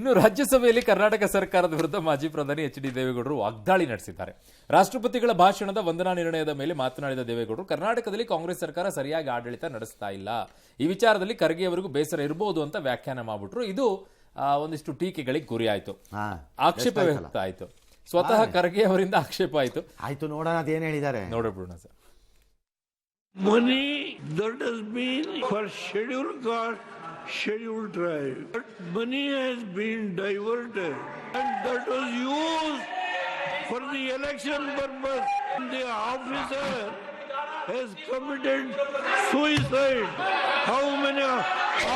ಇನ್ನು ರಾಜ್ಯಸಭೆಯಲ್ಲಿ ಕರ್ನಾಟಕ ಸರ್ಕಾರದ ವಿರುದ್ಧ ಮಾಜಿ ಪ್ರಧಾನಿ ಎಚ್.ಡಿ. ದೇವೇಗೌಡರು ವಾಗ್ದಾಳಿ ನಡೆಸಿದ್ದಾರೆ. ರಾಷ್ಟ್ರಪತಿಗಳ ಭಾಷಣದ ವಂದನಾ ನಿರ್ಣಯದ ಮೇಲೆ ಮಾತನಾಡಿದ ದೇವೇಗೌಡರು ಕರ್ನಾಟಕದಲ್ಲಿ ಕಾಂಗ್ರೆಸ್ ಸರ್ಕಾರ ಸರಿಯಾಗಿ ಆಡಳಿತ ನಡೆಸ್ತಾ ಇಲ್ಲ, ಈ ವಿಚಾರದಲ್ಲಿ ಖರ್ಗೆ ಅವರಿಗೂ ಬೇಸರ ಇರಬಹುದು ಅಂತ ವ್ಯಾಖ್ಯಾನ ಮಾಡ್ಬಿಟ್ರು. ಇದು ಒಂದಿಷ್ಟು ಟೀಕೆಗಳಿಗೆ ಗುರಿ ಆಯ್ತು, ಆಕ್ಷೇಪ ವ್ಯಕ್ತ ಆಯ್ತು. ಸ್ವತಃ ಖರ್ಗೆ ಅವರಿಂದ ಆಕ್ಷೇಪ ಆಯ್ತು. ನೋಡೋಣ ಅದೇನು ಹೇಳಿದ್ದಾರೆ ನೋಡೋಣ sir. Money that has been for scheduled caste, scheduled tribe. But money has been diverted and that was used for the election purpose. The officer has committed suicide. How many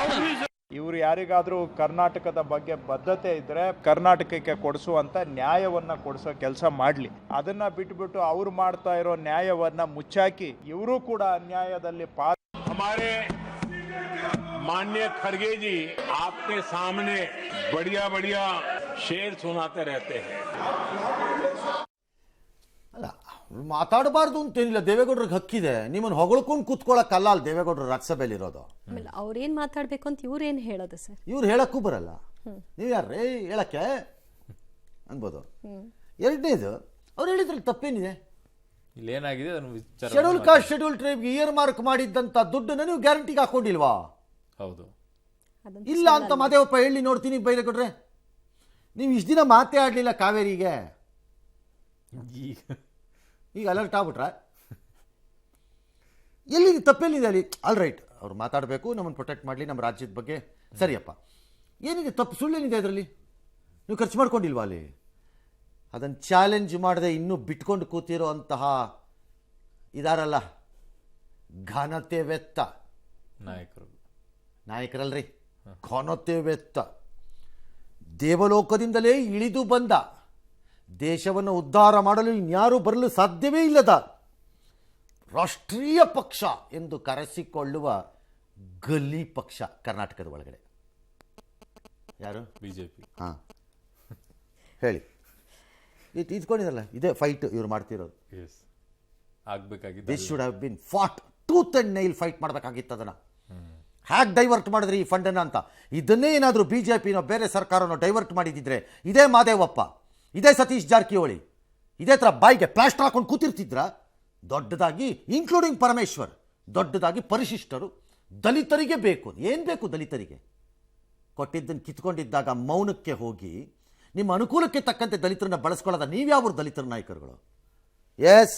officers? ಇವರು ಯಾರಿಗಾದರೂ ಕರ್ನಾಟಕದ ಬಗ್ಗೆ ಬದ್ಧತೆ ಇದ್ದರೆ ಕರ್ನಾಟಕಕ್ಕೆ ಕೊಡಿಸುವಂಥ ನ್ಯಾಯವನ್ನು ಕೊಡಿಸೋ ಕೆಲಸ ಮಾಡಲಿ. ಅದನ್ನು ಬಿಟ್ಬಿಟ್ಟು ಅವ್ರು ಮಾಡ್ತಾ ಇರೋ ನ್ಯಾಯವನ್ನು ಮುಚ್ಚಾಕಿ ಇವರು ಕೂಡ ಅನ್ಯಾಯದಲ್ಲಿ हमारे माननीय खड़गे जी आपके सामने बढ़िया बढ़िया शेर सुनाते रहते हैं. ಅಲ್ಲ, ಮಾತಾಡಬಾರ್ದು ಅಂತೇನಿಲ್ಲ, ದೇವೇಗೌಡರಿಗೆ ಹಕ್ಕಿದೆ. ನಿಮ್ಮನ್ನು ಹೊಗಳ್ಕೊಂಡು ಕೂತ್ಕೊಳ್ಳೋಕ್ಕಲ್ಲ ಅಲ್ಲಿ ದೇವೇಗೌಡರು ರಾಜ್ಯಸಭೆಯಲ್ಲಿ ಇರೋದು. ಆಮೇಲೆ ಅವ್ರೇನ್ ಮಾತಾಡ್ಬೇಕು ಅಂತ ಇವ್ರೇನ್ ಹೇಳೋದು ಸರ್? ಇವ್ರು ಹೇಳಕ್ಕೂ ಬರಲ್ಲ. ನೀವು ಯಾರೇ ಹೇಳಕ್ಕೆ ಅನ್ಬೋದು. ಎರಡನೇದು, ಅವ್ರು ಹೇಳಿದ್ರಲ್ಲಿ ತಪ್ಪೇನಿದೆ? ಇಲ್ಲೇನಾಗಿದೆ ಶೆಡ್ಯೂಲ್ ಕಾಸ್ಟ್ ಶೆಡ್ಯೂಲ್ ಟ್ರೈಬ್ಗೆ ಇಯರ್ ಮಾರ್ಕ್ ಮಾಡಿದ್ದಂತ ದುಡ್ಡನ್ನು ನೀವು ಗ್ಯಾರಂಟಿಗೆ ಹಾಕೊಂಡಿಲ್ವಾ? ಹೌದು. ಇಲ್ಲ ಅಂತ ಮಾದೇವಪ್ಪ ಹೇಳಿ ನೋಡ್ತೀನಿ ಬೈರೇಗೌಡ್ರೆ. ನೀವು ಇಷ್ಟು ದಿನ ಮಾತೇ ಆಡಲಿಲ್ಲ ಕಾವೇರಿಗೆ, ಈಗ ಅಲರ್ಟ್ ಆಗ್ಬಿಟ್ರ? ಎಲ್ಲಿ ತಪ್ಪೆಲ್ಲಿದೆ ಅಲ್ಲಿ? ಆಲ್ ರೈಟ್, ಅವ್ರು ಮಾತಾಡಬೇಕು, ನಮ್ಮನ್ನು ಪ್ರೊಟೆಕ್ಟ್ ಮಾಡಲಿ, ನಮ್ಮ ರಾಜ್ಯದ ಬಗ್ಗೆ. ಸರಿಯಪ್ಪ, ಏನಿದೆ ತಪ್ಪು? ಸುಳ್ಳೇನಿದೆ ಅದರಲ್ಲಿ? ನೀವು ಖರ್ಚು ಮಾಡ್ಕೊಂಡಿಲ್ವಾ ಅಲ್ಲಿ? ಅದನ್ನು ಚಾಲೆಂಜ್ ಮಾಡದೆ ಇನ್ನೂ ಬಿಟ್ಕೊಂಡು ಕೂತಿರೋ ಅಂತಹ ಇದಾರಲ್ಲ ಘನತೆವೆತ್ತ ನಾಯಕರಲ್ರಿ, ಘನತೆವೆತ್ತ ದೇವಲೋಕದಿಂದಲೇ ಇಳಿದು ಬಂದ, ದೇಶವನ್ನು ಉದ್ಧಾರ ಮಾಡಲು ಇನ್ಯಾರೂ ಬರಲು ಸಾಧ್ಯವೇ ಇಲ್ಲದ ರಾಷ್ಟ್ರೀಯ ಪಕ್ಷ ಎಂದು ಕರೆಸಿಕೊಳ್ಳುವ ಗಲ್ಲಿ ಪಕ್ಷ ಕರ್ನಾಟಕದ ಒಳಗಡೆ ಯಾರು? ಬಿಜೆಪಿ. ಹಾಂ, ಹೇಳಿ. ಇದ್ಕೊಂಡಿರಲ್ಲ, ಇದೇ ಫೈಟ್ ಇವ್ರು ಮಾಡ್ತಿರೋದು. This should have been fought tooth and nail fight ಮಾಡಬೇಕಾಗಿತ್ತು. ಅದನ್ನು ಹ್ಯಾಕ್ ಡೈವರ್ಟ್ ಮಾಡಿದ್ರಿ ಈ ಫಂಡನ್ನು ಅಂತ. ಇದನ್ನೇ ಏನಾದರೂ ಬಿ ಜೆ ಪಿನೋ ಬೇರೆ ಸರ್ಕಾರನೋ ಡೈವರ್ಟ್ ಮಾಡಿದ್ದಿದ್ರೆ ಇದೇ ಮಾದೇವಪ್ಪ, ಇದೇ ಸತೀಶ್ ಜಾರಕಿಹೊಳಿ ಇದೇ ಥರ ಬಾಯಿಗೆ ಪ್ಲಾಸ್ಟರ್ ಹಾಕೊಂಡು ಕೂತಿರ್ತಿದ್ರ. ದೊಡ್ಡದಾಗಿ ಇನ್ಕ್ಲೂಡಿಂಗ್ ಪರಮೇಶ್ವರ್, ದೊಡ್ಡದಾಗಿ ಪರಿಶಿಷ್ಟರು, ದಲಿತರಿಗೆ ಬೇಕು. ಏನು ಬೇಕು ದಲಿತರಿಗೆ? ಕೊಟ್ಟಿದ್ದನ್ನು ಕಿತ್ಕೊಂಡಿದ್ದಾಗ ಮೌನಕ್ಕೆ ಹೋಗಿ ನಿಮ್ಮ ಅನುಕೂಲಕ್ಕೆ ತಕ್ಕಂತೆ ದಲಿತರನ್ನ ಬಳಸ್ಕೊಳ್ಳೋದ ನೀವ್ಯಾವರು ದಲಿತರ ನಾಯಕರುಗಳು? ಎಸ್.